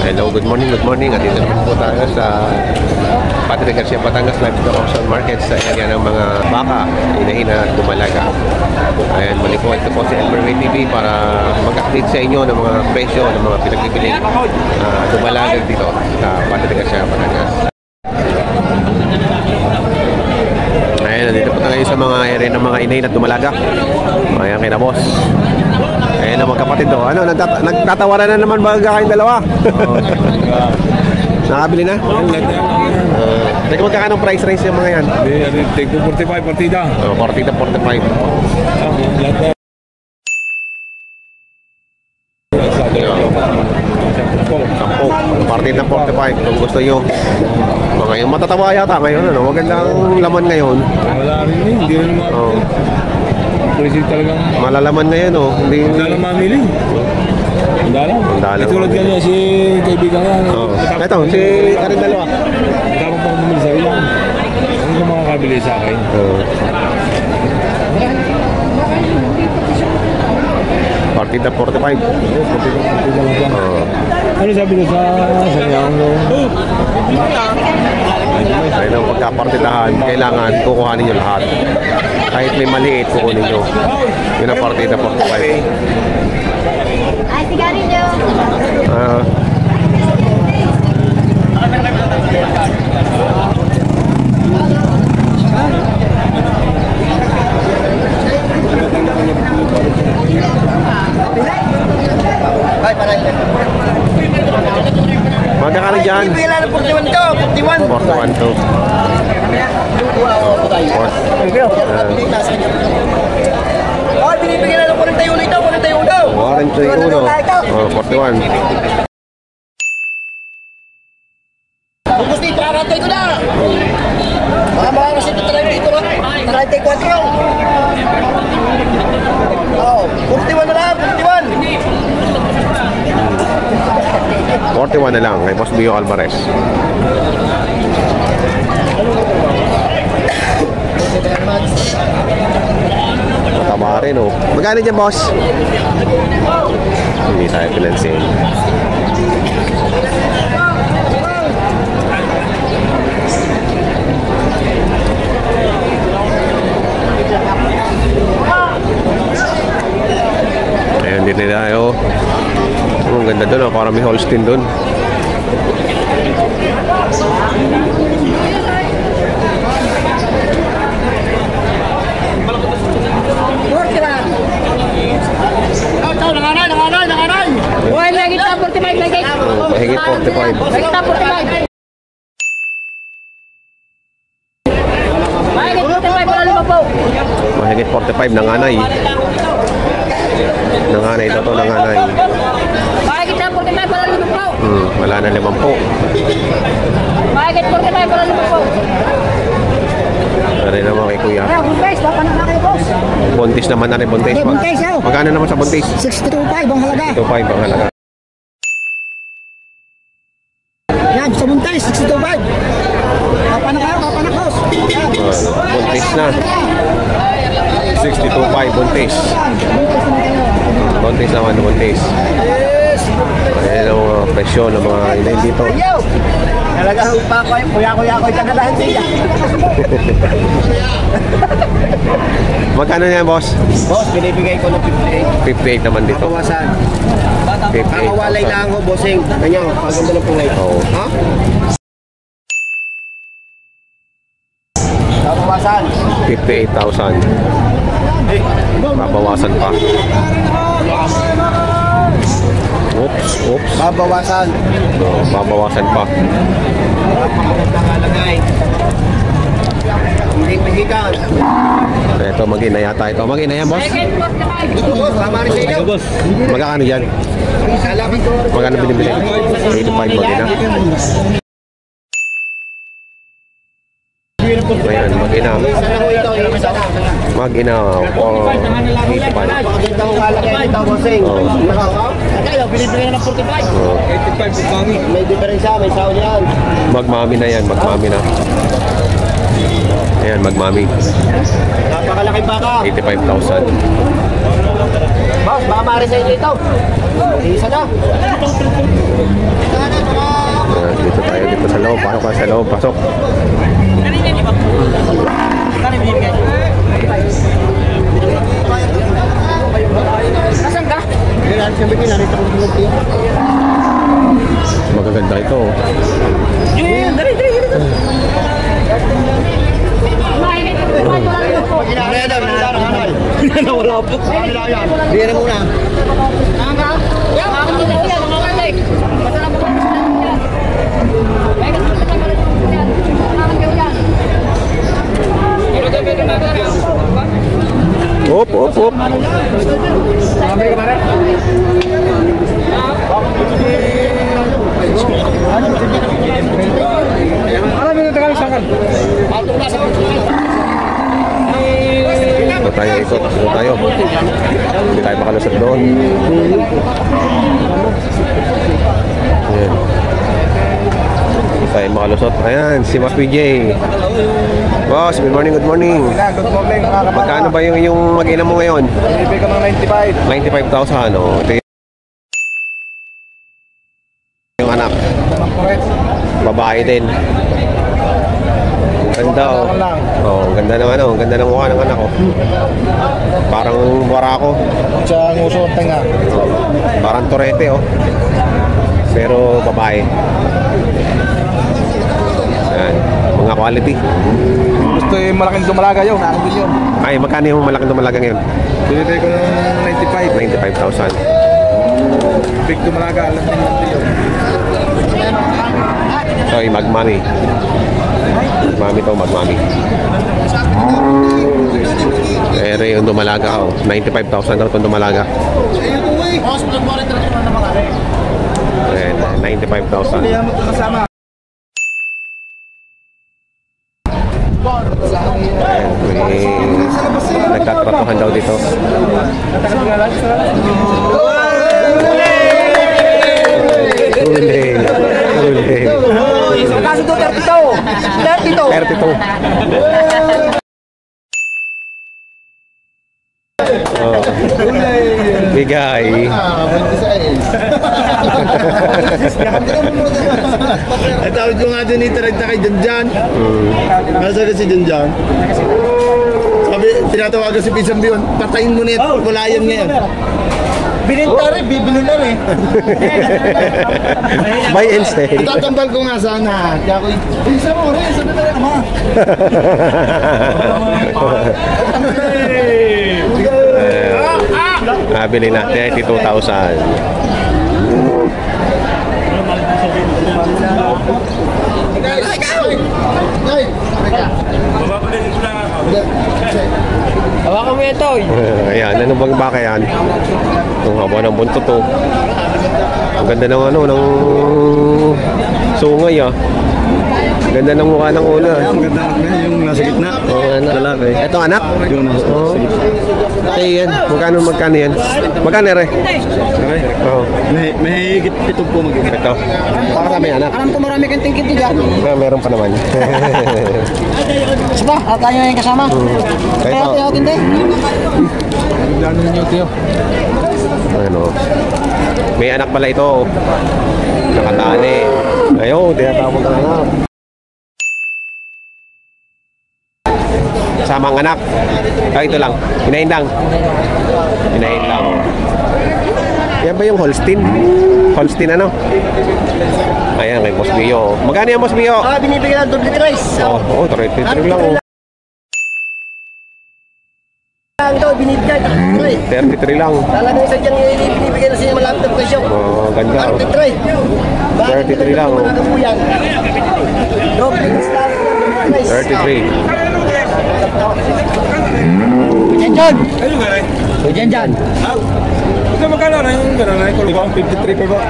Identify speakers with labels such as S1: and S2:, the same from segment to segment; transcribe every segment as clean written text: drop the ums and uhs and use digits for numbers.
S1: Hello, good morning. At dito naman po tayo sa Padre Garcia, Batangas, livestock auction market sa area ng mga baka, inahin at dumalaga. Ayan, muli po, ito po si Elmer May TV para mag-update sa inyo ng mga presyo ng mga pinagbibiling dumalaga dito sa Padre Garcia, Batangas. Ayan, nandito po tayo sa mga area ng mga inahin at dumalaga. Ayan, kina boss. Ayan na magkapatid do. Ano, nagtatawaran na naman ba kayong dalawa? Nakabili na? Teka, magkakano price range yung mga yan?
S2: Take 45 partida.
S1: Partida 45. Sampo. Partida 45. Kung gusto nyo. Ngayon, matatawa yata ngayon. Ano? Magandang laman ngayon.
S2: Wala rin eh. Hindi rin mga... Presyo talagang...
S1: Malalaman ngayon, oh. Hindi
S2: lang mamili. Ang tulad ganyan si kaibigan nga.
S1: Ito, si Karin dalawa.
S2: Tapos pang bumili sa ilang. Ano yung mga kabili sa akin?
S1: Partida 45.
S2: Ano sabi ko sa sanyang
S1: ayun ang pagkapartidahan, kailangan kukuhanin nyo lahat. Kahit may maliit, kukunin nyo. Yun ang partida 45.
S3: Ay, sigarin nyo.
S1: Magkakano dyan?
S4: Pila na 41 to, 41.
S1: 41 to.
S4: Oh, binibigyan na ng 41 ito, 41 daw.
S1: 41. 41.
S4: Gusto ito, aratay ko na. Mga kasi ito talaga dito lang. 34. Oh, 41 na lang,
S1: 41 na lang kay Boss Bio Alvarez. Mataba rin, oh. Magkano dyan, boss? Hindi tayo pinansin. Ayan din nila, oh. Ang ganda doon, oh. Parang may Holstein doon.
S4: Nanganay!
S3: Uy, may kita 45, may kita.
S1: Mahigit 45.
S3: May kita 45. May kita 45, wala lima po.
S1: Mahigit 45, nanganay. Nanganay ito to, nanganay.
S3: May kita 45, wala lima po.
S1: Wala na 5 po.
S3: May kita 45, wala lima po.
S1: Ano naman kay kuya?
S4: Buntis, baka na kayo, boss.
S1: Buntis naman na rin, buntis.
S4: Buntis, oh.
S1: Magkano naman sa buntis?
S4: 62.5 ang halaga.
S1: 2.5 ang halaga.
S4: Yan, sa buntis, 62.5. Baka na kayo, boss.
S1: Buntis na. 62.5 buntis. Buntis naman, buntis. Ayan ang mga presyo ng mga inahin dito.
S4: Talaga pa ko, kuya-kuya ko itagalahan siya.
S1: Magkano yan, boss?
S4: Boss, binibigay ko ng 58.
S1: 58 naman dito.
S4: Kawasan.
S1: 58,000.
S4: Kakawalay lang ako, bossing. Ganyan, paganda ng pungay.
S1: Oo.
S4: Ha? Kawasan.
S1: 58,000. Babawasan pa. Oops.
S4: Babawasan.
S1: Babawasan pa.
S4: Hindi pihikan.
S1: Ito, mag-ina yata ito. Mag-ina yan, boss?
S4: Ito, boss, tama rin sa inyo.
S1: Magkano yan?
S4: Salamat ko.
S1: Magkano binibili? 85 mag-ina. Ayan, mag-ina. Mag-ina. 85.
S4: Pakaganda ko kalagay ito, bossing. Kaya, binibigyan ng 45. 85, may diferensya, may sound yan.
S1: Magmami na yan, magmami na. Ayan, magmami.
S4: Napakalaki baka.
S1: 85,000.
S4: Boss, baka maaari sa inyo ito. Isa na.
S1: loob. Pasok ka sa loob. Pasok.
S3: Nasaan ka?
S1: Magaganda ito.
S3: Dali. Mahigit po rin tayo.
S4: Wala po. Hindi na muna.
S1: Op. Ito tayo ikot. Ito tayo. Hindi tayo makalusot doon. Ayan. Hindi tayo makalusot. Ayan, si Mas PJ. Boss, good morning.
S2: Good morning mga kapatid.
S1: Magkano ba yung mag-ina mo ngayon?
S2: Bibigay ko ng 95.
S1: 95,000. Ito yung anak. Babae din. Ang ganda oh. Ang ganda ng ano, ang ganda ng mukha ng anak ko. Parang Barako.
S2: Sa nguso ang tanga.
S1: Parang Torete oh. Pero babae. Ayan, mga quality.
S2: Gusto yung malaking dumalaga yun. Akin din yun.
S1: Ay, magkano yung malaking dumalaga ngayon?
S2: Bibigay ko ng 95.
S1: 95,000.
S2: Big dumalaga. Alam din natin yun.
S1: Ay, magmami. Magmami. Pero yung dumalaga oh, 95,000 daw itong dumalaga. Ayan, 95,000. Ayan, may nagtatratuhan daw dito. Huli.
S4: Kaso to 32.
S1: Oh. Bigay.
S4: Ay, tawag ko nga din italag na kay Janjan. Nasa ka si Janjan. Sabi, tinatawagan si Pisang Bion, patayin mo na yan, wala yan ngayon. Bininta rin, bibili na rin.
S1: Buy and sell.
S4: Itatambal ko nga sana. Kaya ko, isa mo rin, sabi na rin naman.
S1: Nabili na 32,000.
S4: Hawakan mo ito.
S1: Ayan, ano bang baka yan? Itong haba ng buntot to. Ang ganda ng ano, ng sungay ah. Ganda ng mukha ng una.
S2: Ang ganda yung nasa gitna.
S1: Lalaki. Ito anak?
S2: Yung nasa gitna.
S1: Yan. Magkano yan? Magkano re? Oo.
S2: May higit ito po mag-ibig.
S1: Ito. Baka kami anak.
S3: Alam ko marami kang tingkit dyan.
S1: Meron pa naman.
S3: Saba, tayo na yung kasama. Kaya
S1: Ito.
S3: tinawatin din.
S2: Gano ninyo tiyo?
S1: Ano? May anak pala ito. Nakatali. Ayaw, tinatawag ng anak. Samang anak. Ay, ito lang. Hinahin lang. Yan ba yung Holstein? Holstein ano? Ayan, kay Boss Bio. Magkano yan, Boss Bio?
S4: Binibigyan ng double rice.
S1: Oo, 33 lang.
S4: Ang daw, binibigyan ng
S1: 33 lang.
S4: Talagang isa dyan binibigyan na siya malapit ng presyo.
S1: Oh, ganda.
S4: 33
S1: lang, oh. 33.
S3: Janjan!
S2: Ayun nga rin.
S3: Janjan!
S2: Ito magkano na yung gano'n na yung 53 pa ba?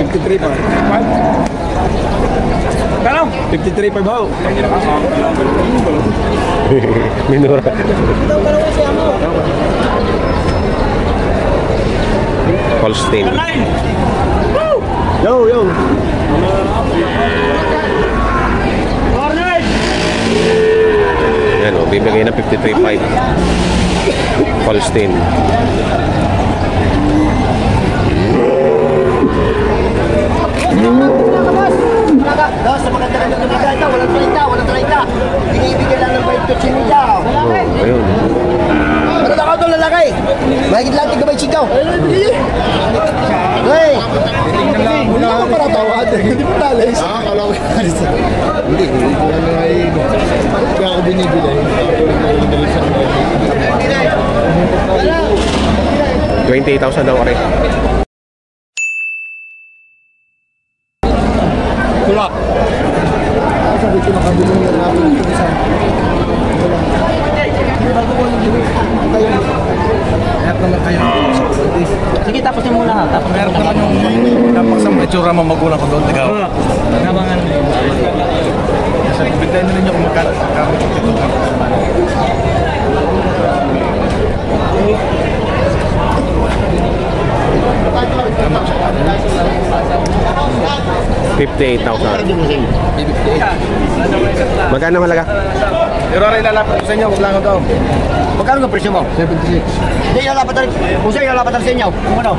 S2: 53 pa. Kano? 53 pa ba?
S1: Minura. Holstein.
S4: Yo!
S1: Yan o, bibigay na 53.5. Holstein.
S4: tawad. Hindi mo nalis. Kala ko nalis. Hindi ko na ay... Kaya ako binibili.
S1: 28,000 daw rin.
S4: Kulak. Sabi ko nakabili niya namin ito isa.
S3: Sige, tapos niyo muna ha. Tapos
S2: Meron naman yung napakasama itsura mo magulang ko doon. Tagaw.
S3: nabangan.
S2: Biglayin na rin yung kumagkala sa kami.
S1: Magkano halaga?
S2: Pero rin lalapat ko sa inyo, huwag lang ito.
S3: Magkano ang presyo mo?
S4: 76.
S3: Hindi, lalapat rin. Kung sa'yo, lalapat rin sa inyo. Kung ano?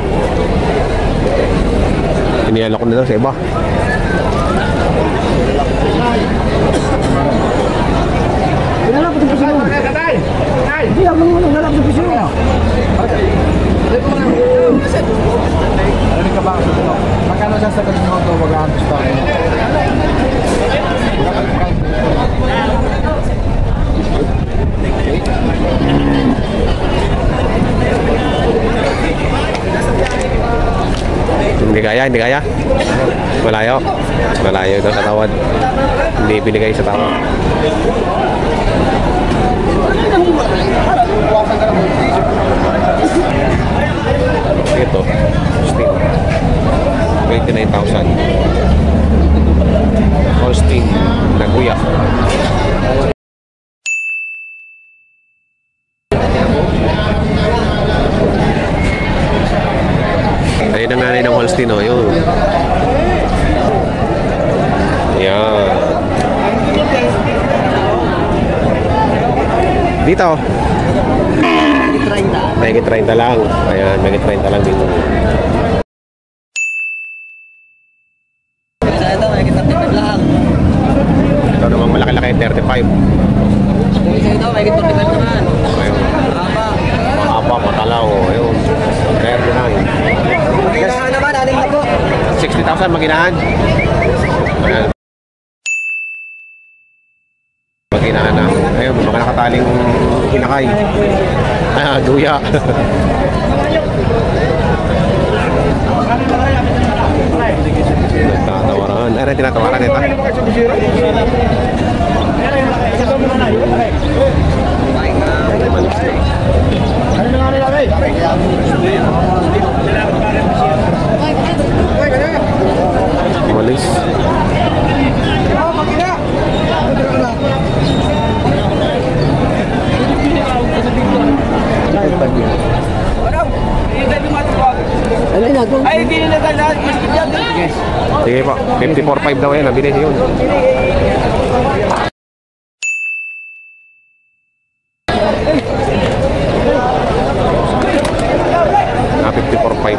S1: Iniyalo ko na lang sa iba.
S3: Lalapat ang presyo mo. Hindi, ako naman lalapat ang presyo mo.
S2: Alam ka ba? Magkano siya sa galing mo ito, wag ang gusto ako.
S1: Hindi kaya, hindi kaya. Malayo. Malayo daw sa tawad. Hindi binigay sa tawad. Ito, Holstein. 29,000. Holstein, Nagoya. Ayun ang nanay ng Holstein, oh. Yun. Yan. Dito. May 30 lang. Ayan, may 30 lang dito.
S3: Ito, may kita lang.
S1: Ito naman malaki-laki, 35.
S3: Ito, may kita naman.
S1: Ayun. Mahaba, matalaw. Ayun. 39.
S3: Maginahan naman, aling na po.
S1: 60,000 maginahan. Ayan. Maginahan na. Ayun, mga nakataling hinakay. Ah, duya. Nagtatawaran. Ay, tinatawaran ito. Malis.
S3: Ay, hindi na lahat.
S1: Sige po, 54.5 daw yan. Nabili niyo yun. Ah, 54.5.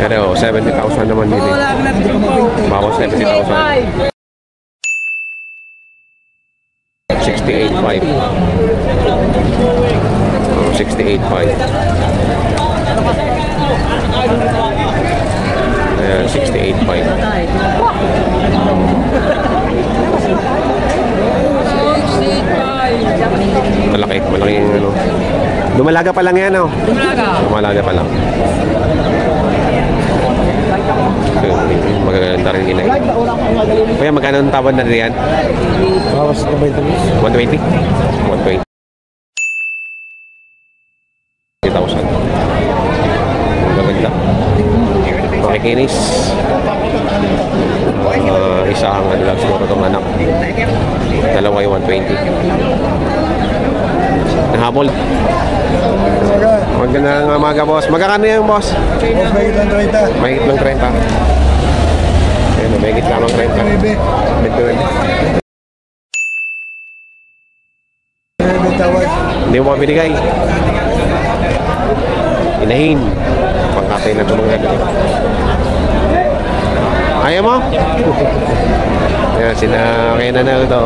S1: Pero 70,000 naman bili. Bawas 70,000. 68.5. 68.5. Ayan, 68.5. Malaki, malaki yung ano. Dumalaga pa lang yan, oh. Dumalaga pa lang. Magaganda rin inay. Kaya magkano ang tawad na rin yan?
S4: Bawas na ba ito?
S1: 120? 120. 1,000. Magaganda. Makikinis. Isa ang ano lang siguro itong anak. Dalawa yung 120. Nahabol. Magandang umaga, boss. Magkakano yan, boss?
S4: Mahigit lang 30.
S1: Mahigit lang 30. Ayun, mahigit lamang 30.
S4: Tawad.
S1: Hindi mo mabinigay. Inahin. Pangkatay na ito mga gano'n. Ayaw mo? Ayan, kaya na ito.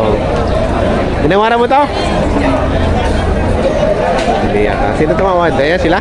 S1: Inawara mo to? Hindi yata. Sino tumawad? Ayan sila?